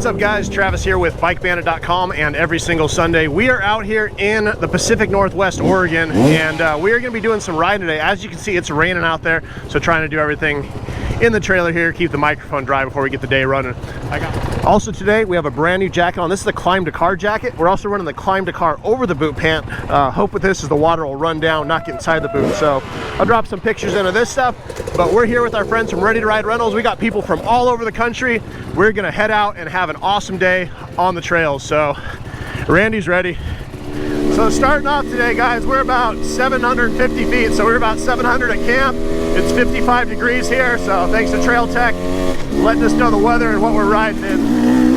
What's up guys, Travis here with BikeBandit.com, and every single Sunday we are out here in the Pacific Northwest, Oregon, and we are going to be doing some riding today. As you can see, it's raining out there, so trying to do everything in the trailer here, keep the microphone dry before we get the day running. Also today we have a brand new jacket on. This is the Climb to Car jacket. We're also running the Climb to Car over the boot pant. Hope with this is the water will run down, not get inside the boot. So I'll drop some pictures into this stuff, but we're here with our friends from Ready to Ride Rentals. We got people from all over the country. We're gonna head out and have an awesome day on the trails. So Randy's ready. So starting off today, guys, we're about 750 feet. So we're about 700 at camp. It's 55 degrees here. So thanks to Trail Tech letting us know the weather and what we're riding in.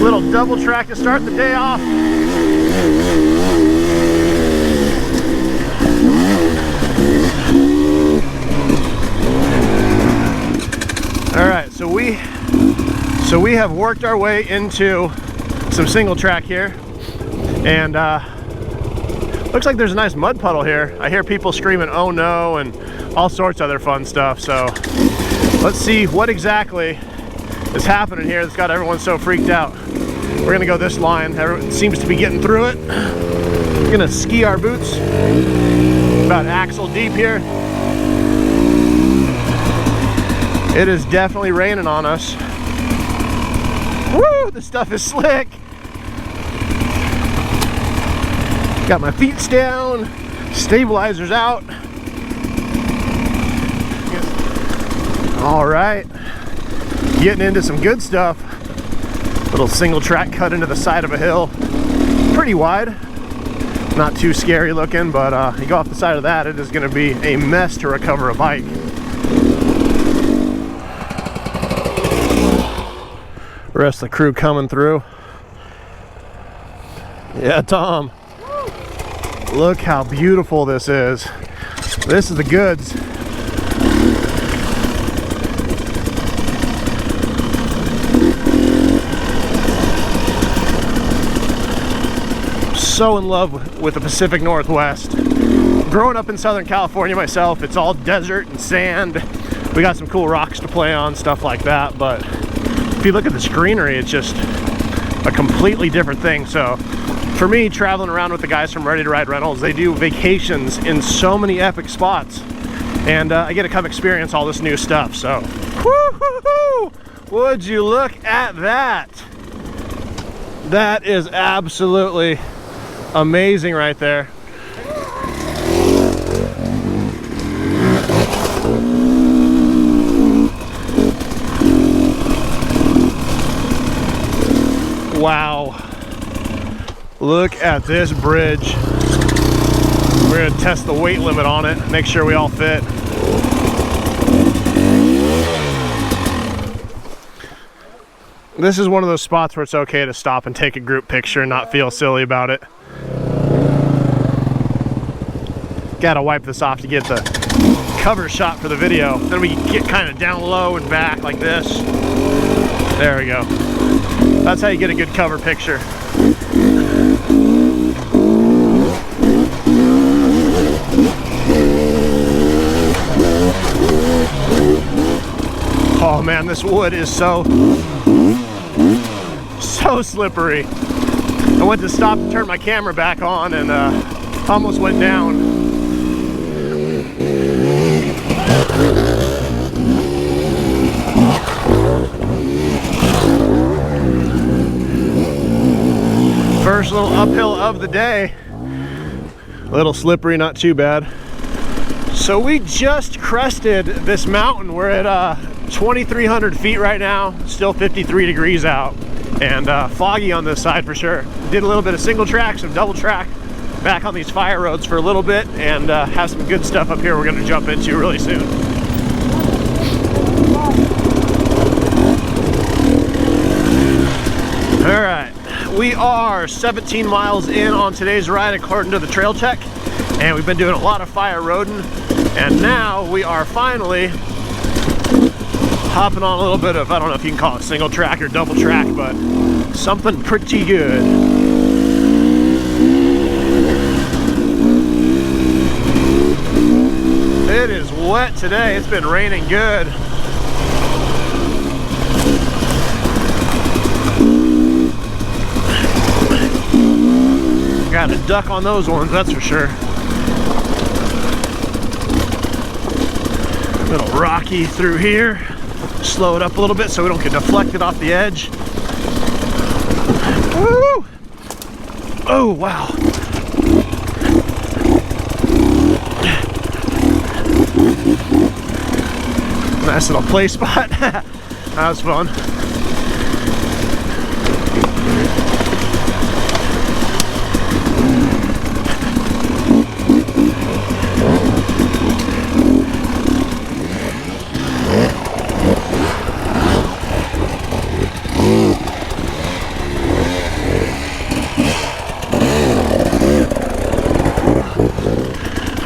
Little double track to start the day off. All right, so we have worked our way into some single track here, and looks like there's a nice mud puddle here. I hear people screaming "oh no" and all sorts of other fun stuff. So let's see what exactly is happening here that's got everyone so freaked out. We're gonna go this line. Everyone seems to be getting through it. We're gonna ski our boots about axle deep here. It is definitely raining on us. Woo! This stuff is slick. Got my feet down, stabilizers out. All right, getting into some good stuff. Little single track cut into the side of a hill. Pretty wide, not too scary looking, but you go off the side of that, it is gonna be a mess to recover a bike. The rest of the crew coming through. Yeah, Tom. Look how beautiful this is. This is the goods. So in love with the Pacific Northwest. Growing up in Southern California myself, it's all desert and sand. We got some cool rocks to play on, stuff like that, but if you look at the greenery, it's just a completely different thing. So for me, traveling around with the guys from Ready to Ride Rentals, they do vacations in so many epic spots, and I get to come experience all this new stuff. So woo-hoo-hoo! Would you look at that? That is absolutely amazing right there. Wow, look at this bridge. We're gonna test the weight limit on it, make sure we all fit. This is one of those spots where it's okay to stop and take a group picture and not feel silly about it. Gotta wipe this off to get the cover shot for the video. Then we get kind of down low and back like this. There we go. That's how you get a good cover picture. Oh man, this wood is so slippery. I went to stop to turn my camera back on and almost went down. First little uphill of the day. A little slippery, not too bad. So we just crested this mountain. We're at 2,300 feet right now, still 53 degrees out, and foggy on this side for sure. Did a little bit of single track, some double track, back on these fire roads for a little bit, and have some good stuff up here we're gonna jump into really soon. All right. We are 17 miles in on today's ride according to the Trail Tech, and we've been doing a lot of fire roading, and now we are finally hopping on a little bit of, I don't know if you can call it single track or double track, but something pretty good. It is wet today. It's been raining good. Got a duck on those ones, that's for sure. A little rocky through here. Slow it up a little bit so we don't get deflected off the edge. Woo! Oh, wow. Nice little play spot. That was fun.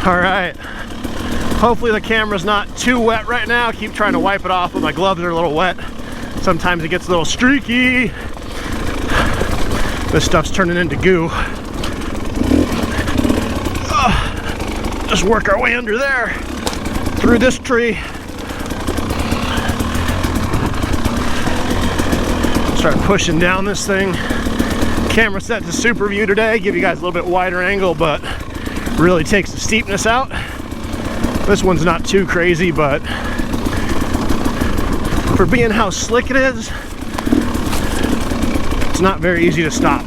All right, hopefully the camera's not too wet right now. I keep trying to wipe it off, but my gloves are a little wet. Sometimes it gets a little streaky. This stuff's turning into goo. Just work our way under there, through this tree. Start pushing down this thing. Camera set to super view today, give you guys a little bit wider angle, but really takes the steepness out. This one's not too crazy, but for being how slick it is, it's not very easy to stop.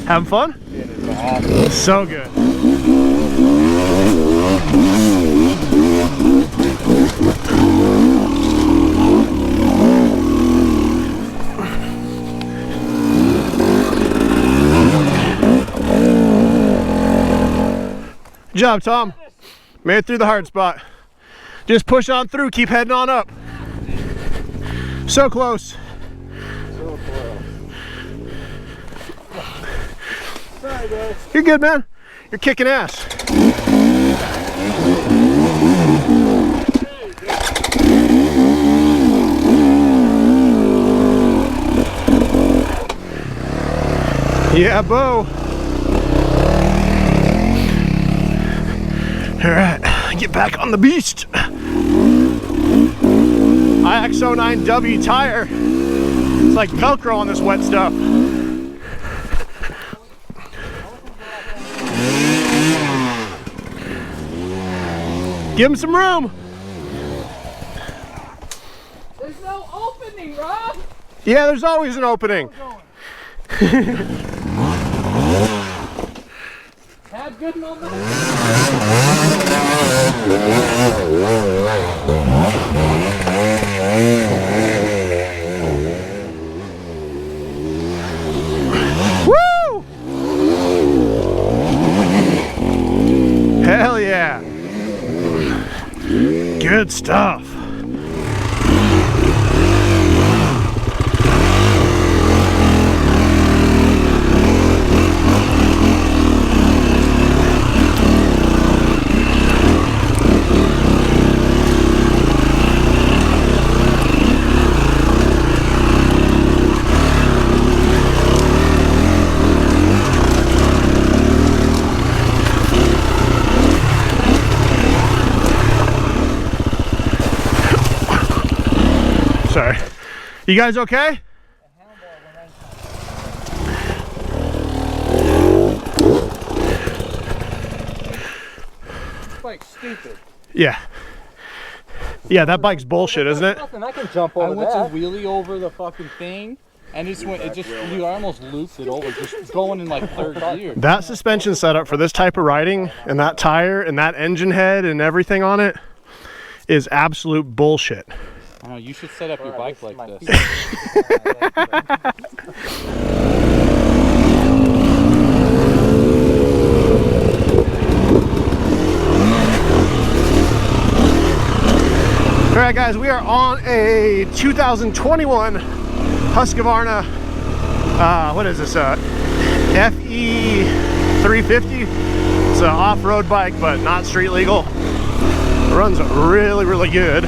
Having fun? It is awesome. So good. Good job, Tom. Made it through the hard spot. Just push on through, keep heading on up. So close. So close. Sorry, guys. You're good, man. You're kicking ass. Yeah, Bo. All right, get back on the beast. IX09W tire. It's like Velcro on this wet stuff. Give him some room. There's no opening, Rob. Yeah, there's always an opening. Have good momentum. Woo! Hell yeah. Good stuff. Sorry. You guys okay? This bike's stupid. Yeah. Yeah, that bike's bullshit, isn't it? Nothing, I can jump over I went that. to wheelie over the fucking thing, and you almost looped it over, just going in like third gear. That suspension setup for this type of riding, and that tire, and that engine head, and everything on it is absolute bullshit. I know, you should set up your bike like this. All right, guys, we are on a 2021 Husqvarna, what is this, FE 350. It's an off-road bike, but not street legal. It runs really, really good.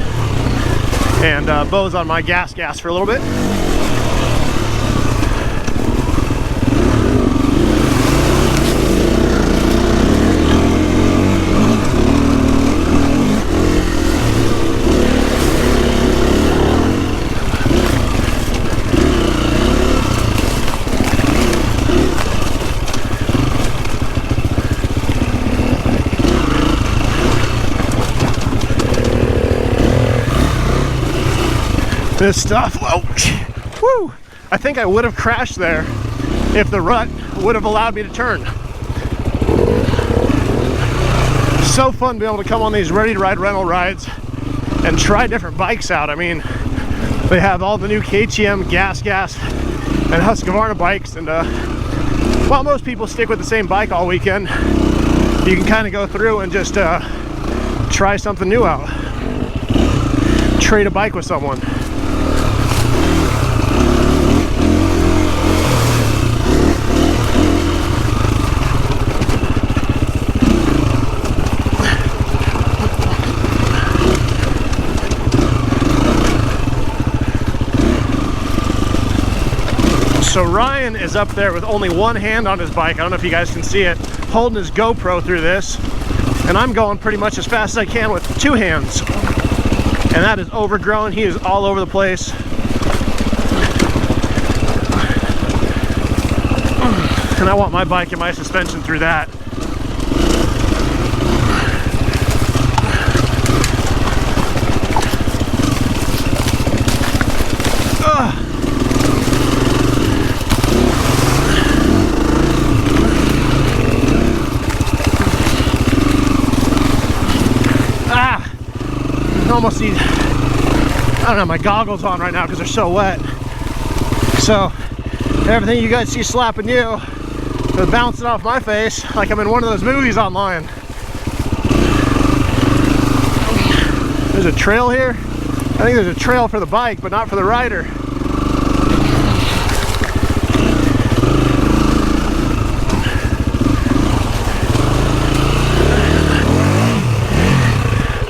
And Bo's on my gas for a little bit. This stuff, woo! I think I would have crashed there if the rut would have allowed me to turn. So fun to be able to come on these ready-to-ride rental rides and try different bikes out. I mean, they have all the new KTM, Gas, and Husqvarna bikes, and while most people stick with the same bike all weekend, you can kind of go through and just try something new out. Trade a bike with someone. So Ryan is up there with only one hand on his bike. I don't know if you guys can see it, holding his GoPro through this. And I'm going pretty much as fast as I can with two hands. And that is overgrown. He is all over the place. And I want my bike and my suspension through that. Almost need, I don't have my goggles on right now because they're so wet. So everything you guys see slapping you is bouncing off my face like I'm in one of those movies online. There's a trail here. I think there's a trail for the bike, but not for the rider.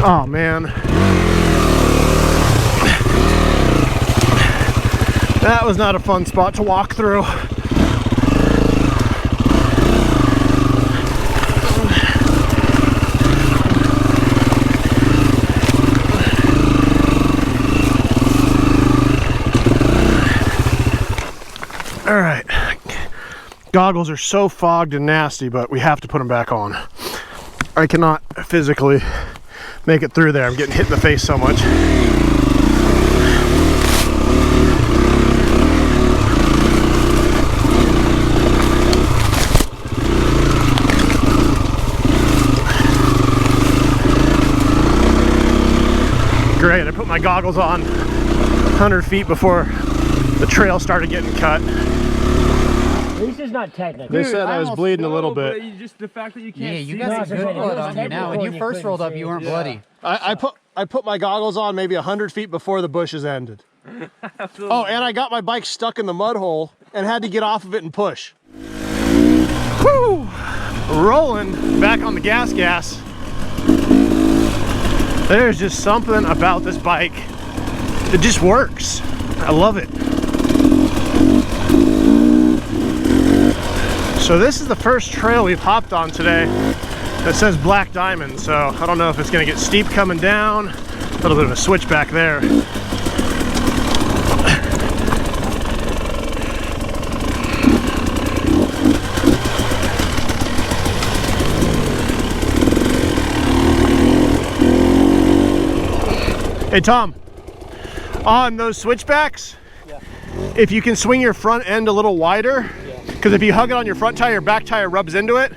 Oh man. That was not a fun spot to walk through. All right. Goggles are so fogged and nasty, but we have to put them back on. I cannot physically make it through there. I'm getting hit in the face so much. Great, I put my goggles on 100 feet before the trail started getting cut. At least it's not technical. They said I was bleeding a little bit. Just the fact that you can't you got some good blood on you now. When you first rolled up, you weren't bloody. I put my goggles on maybe 100 feet before the bushes ended. Oh, and I got my bike stuck in the mud hole and had to get off of it and push. Woo! Rolling back on the gas. There's just something about this bike. It just works. I love it. So this is the first trail we've hopped on today that says Black Diamond. So I don't know if it's gonna get steep coming down. A little bit of a switch back there. Hey Tom, on those switchbacks, if you can swing your front end a little wider, because if you hug it on your front tire, your back tire rubs into it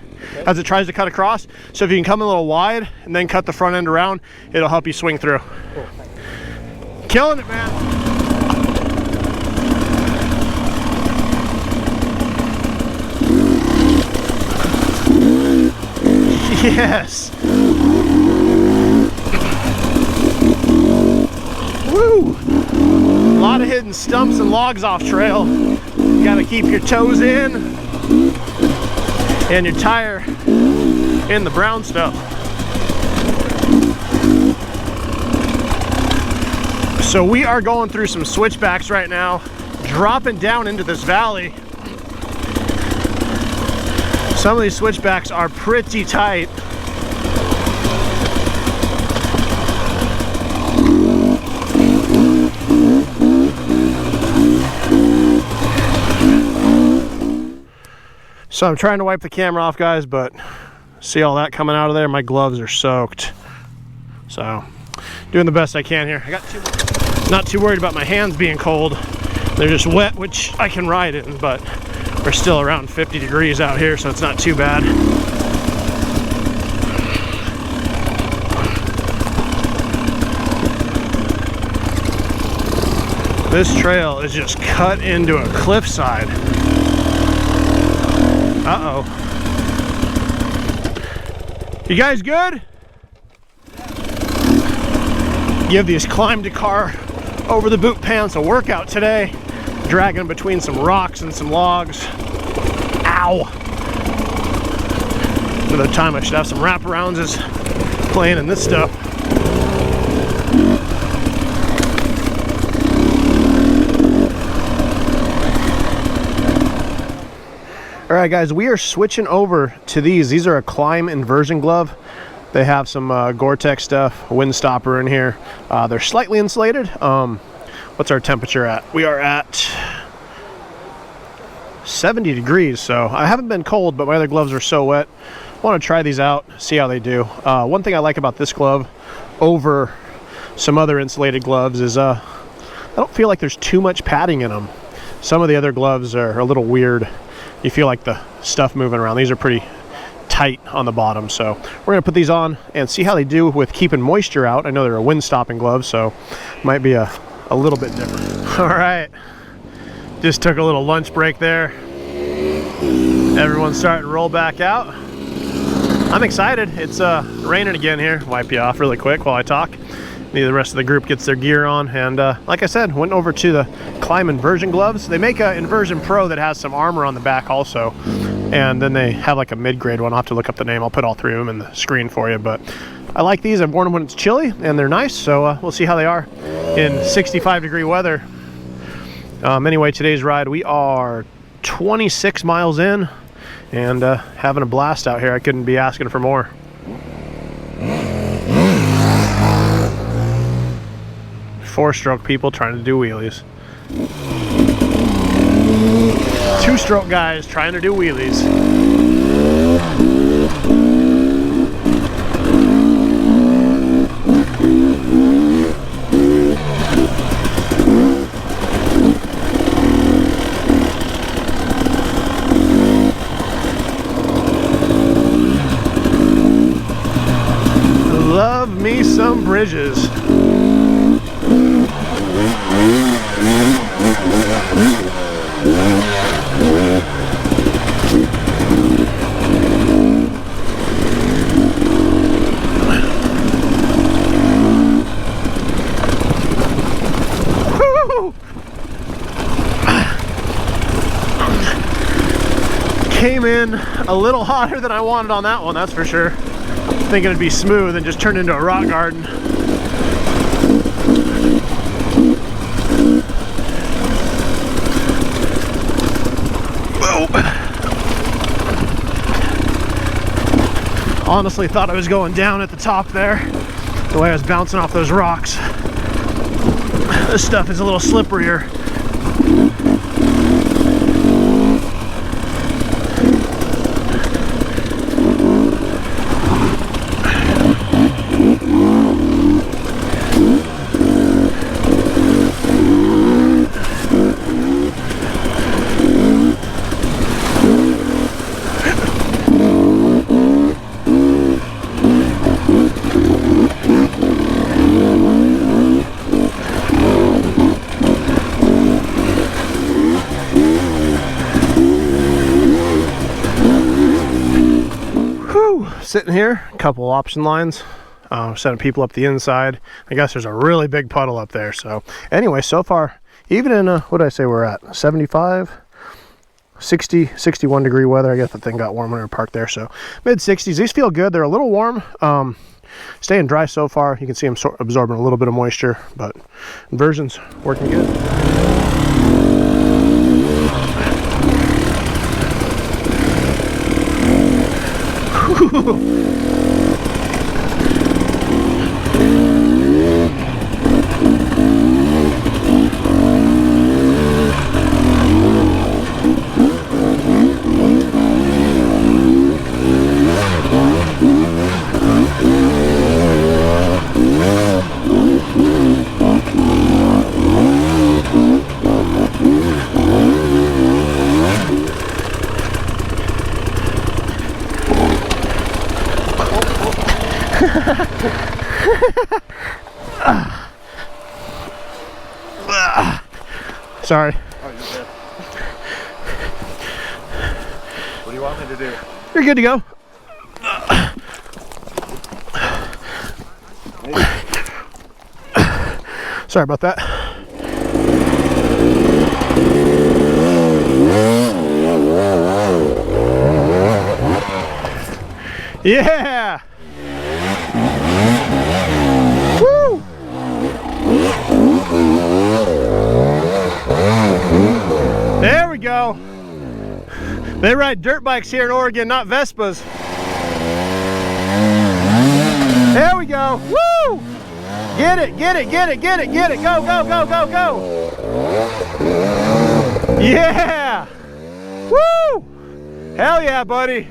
as it tries to cut across. So if you can come a little wide and then cut the front end around, it'll help you swing through. Cool. Killing it, man. Yes. Woo! A lot of hidden stumps and logs off trail. You gotta keep your toes in and your tire in the brown stuff. So we are going through some switchbacks right now, dropping down into this valley. Some of these switchbacks are pretty tight. So I'm trying to wipe the camera off, guys, but see all that coming out of there? My gloves are soaked. So doing the best I can here. Not too worried about my hands being cold. They're just wet, which I can ride in, but we're still around 50 degrees out here, so it's not too bad. This trail is just cut into a cliffside. Uh-oh. You guys good? Give these climb to car over the boot pants a workout today. Dragging between some rocks and some logs. Ow! Another time I should have some wraparounds is playing in this stuff. All right, guys, we are switching over to these. These are a climb inversion glove. They have some Gore-Tex stuff, wind stopper in here. They're slightly insulated. What's our temperature at? We are at 70 degrees, so I haven't been cold, but my other gloves are so wet. I want to try these out, see how they do. One thing I like about this glove over some other insulated gloves is I don't feel like there's too much padding in them. Some of the other gloves are a little weird. You feel like the stuff moving around. These are pretty tight on the bottom, so we're gonna put these on and see how they do with keeping moisture out. I know they're a wind stopping glove, so might be a little bit different. All right, just took a little lunch break there. Everyone's starting to roll back out. I'm excited. It's raining again here. Wipe you off really quick while I talk. The rest of the group gets their gear on, and like I said, went over to the Climb Inversion gloves. They make an Inversion Pro that has some armor on the back also, and then they have like a mid-grade one. I'll have to look up the name. I'll put all three of them in the screen for you, but I like these. I've worn them when it's chilly, and they're nice, so we'll see how they are in 65 degree weather. Anyway, today's ride, we are 26 miles in, and having a blast out here. I couldn't be asking for more. Four-stroke people trying to do wheelies. Two-stroke guys trying to do wheelies. Love me some bridges. Came in a little hotter than I wanted on that one, that's for sure. Thinking it'd be smooth and just turned into a rock garden. Whoa. Honestly thought I was going down at the top there, the way I was bouncing off those rocks. This stuff is a little slipperier. Sitting here, a couple option lines, sending people up the inside. I guess there's a really big puddle up there. So anyway, so far, even in what did I say we're at, 75, 60, 61 degree weather. I guess the thing got warm when we were parked there, so mid 60s. These feel good. They're a little warm. staying dry so far. You can see I'm absorbing a little bit of moisture, but inversion's working good. Sorry. Oh, you're good. What do you want me to do? You're good to go. Sorry about that. Yeah! Woo! There we go. They ride dirt bikes here in Oregon, not Vespas. There we go. Woo! Get it, get it, get it, get it, get it. Go, go, go, go, go. Yeah! Woo! Hell yeah, buddy.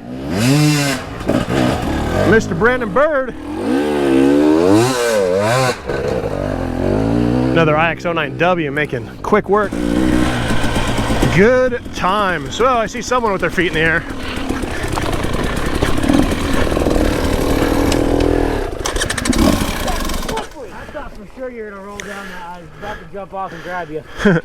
Mr. Brandon Bird. Another IX09W making quick work. Good time. So I see someone with their feet in the air. I thought for sure you were gonna roll down that. I was about to jump off and grab you. 'em.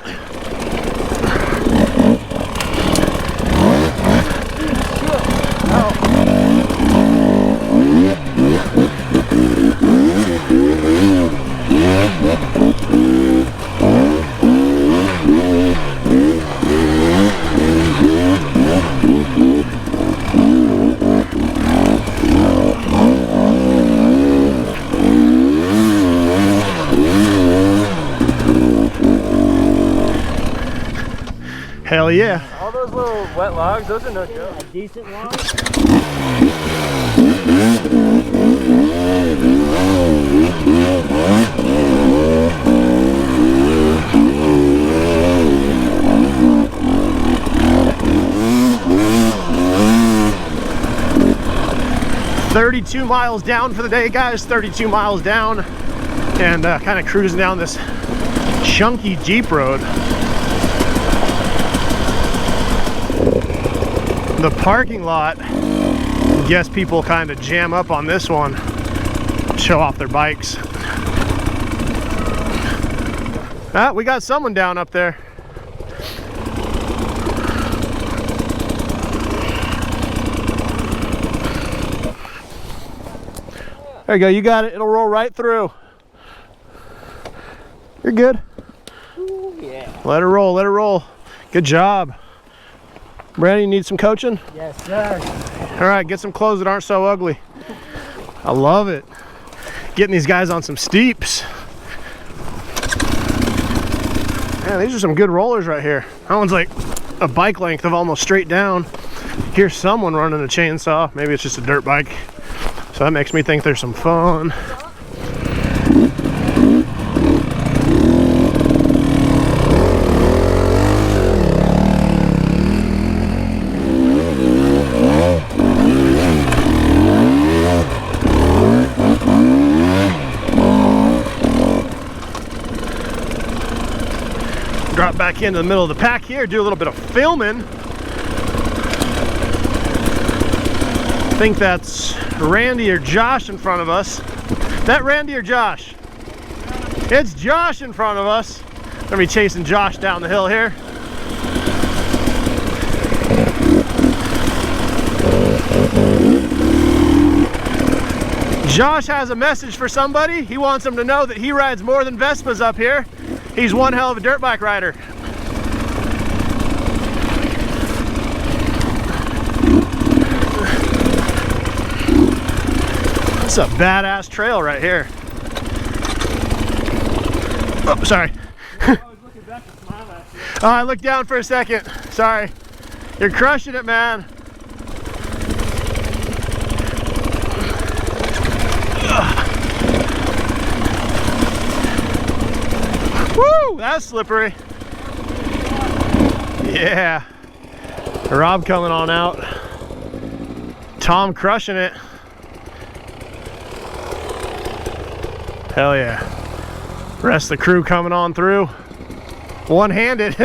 Hell yeah. All those little wet logs, those are no joke. A decent log. 32 miles down for the day, guys. 32 miles down, and kind of cruising down this chunky Jeep road. The parking lot, guess people kind of jam up on this one, show off their bikes. Ah, we got someone down up there. There you go, you got it. It'll roll right through. You're good. Ooh, yeah. Let her roll, let her roll. Good job. Brandon, you need some coaching? Yes, sir. All right, get some clothes that aren't so ugly. I love it. Getting these guys on some steeps. Man, these are some good rollers right here. That one's like a bike length of almost straight down. Here's someone running a chainsaw. Maybe it's just a dirt bike. So that makes me think there's some fun. Drop back into the middle of the pack here, do a little bit of filming. I think that's Randy or Josh in front of us. That Randy or Josh? It's Josh in front of us. Gonna be chasing Josh down the hill here. Josh has a message for somebody. He wants them to know that he rides more than Vespas up here. He's one hell of a dirt bike rider. This is a badass trail right here. Oh, sorry. Oh, I looked down for a second. Sorry. You're crushing it, man. Woo! That's slippery. Yeah. Rob coming on out. Tom crushing it. Hell yeah. Rest of the crew coming on through. One-handed.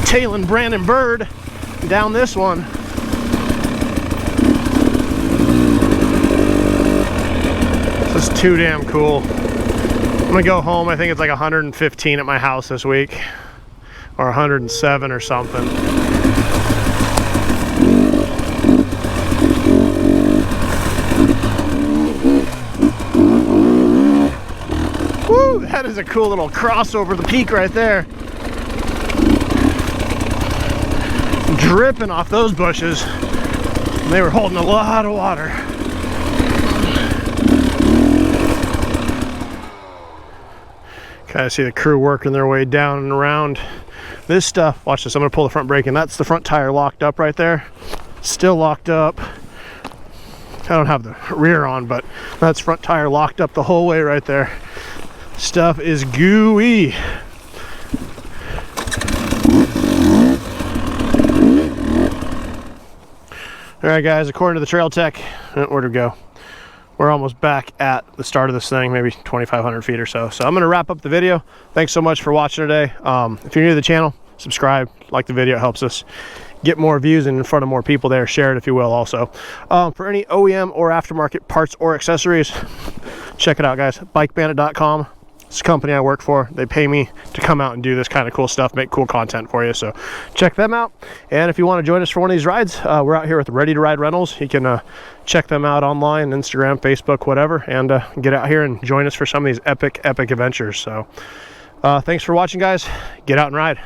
Tailing Brandon Bird down this one. This is too damn cool. I'm gonna go home. I think it's like 115 at my house this week, or 107 or something. Woo, that is a cool little cross over the peak right there. Dripping off those bushes. They were holding a lot of water. Kind of see the crew working their way down and around this stuff. Watch this. I'm going to pull the front brake, and that's the front tire locked up right there. Still locked up. I don't have the rear on, but that's front tire locked up the whole way right there. Stuff is gooey. All right, guys, according to the trail tech, where'd it go? We're almost back at the start of this thing, maybe 2,500 feet or so. So I'm going to wrap up the video. Thanks so much for watching today. If you're new to the channel, subscribe, like the video. It helps us get more views and in front of more people there. Share it if you will also. For any OEM or aftermarket parts or accessories, check it out, guys. BikeBandit.com. It's a company I work for. They pay me to come out and do this kind of cool stuff, make cool content for you. So check them out. And if you want to join us for one of these rides, we're out here with Ready to Ride Rentals. You can check them out online, Instagram, Facebook, whatever, and get out here and join us for some of these epic adventures. So thanks for watching, guys. Get out and ride.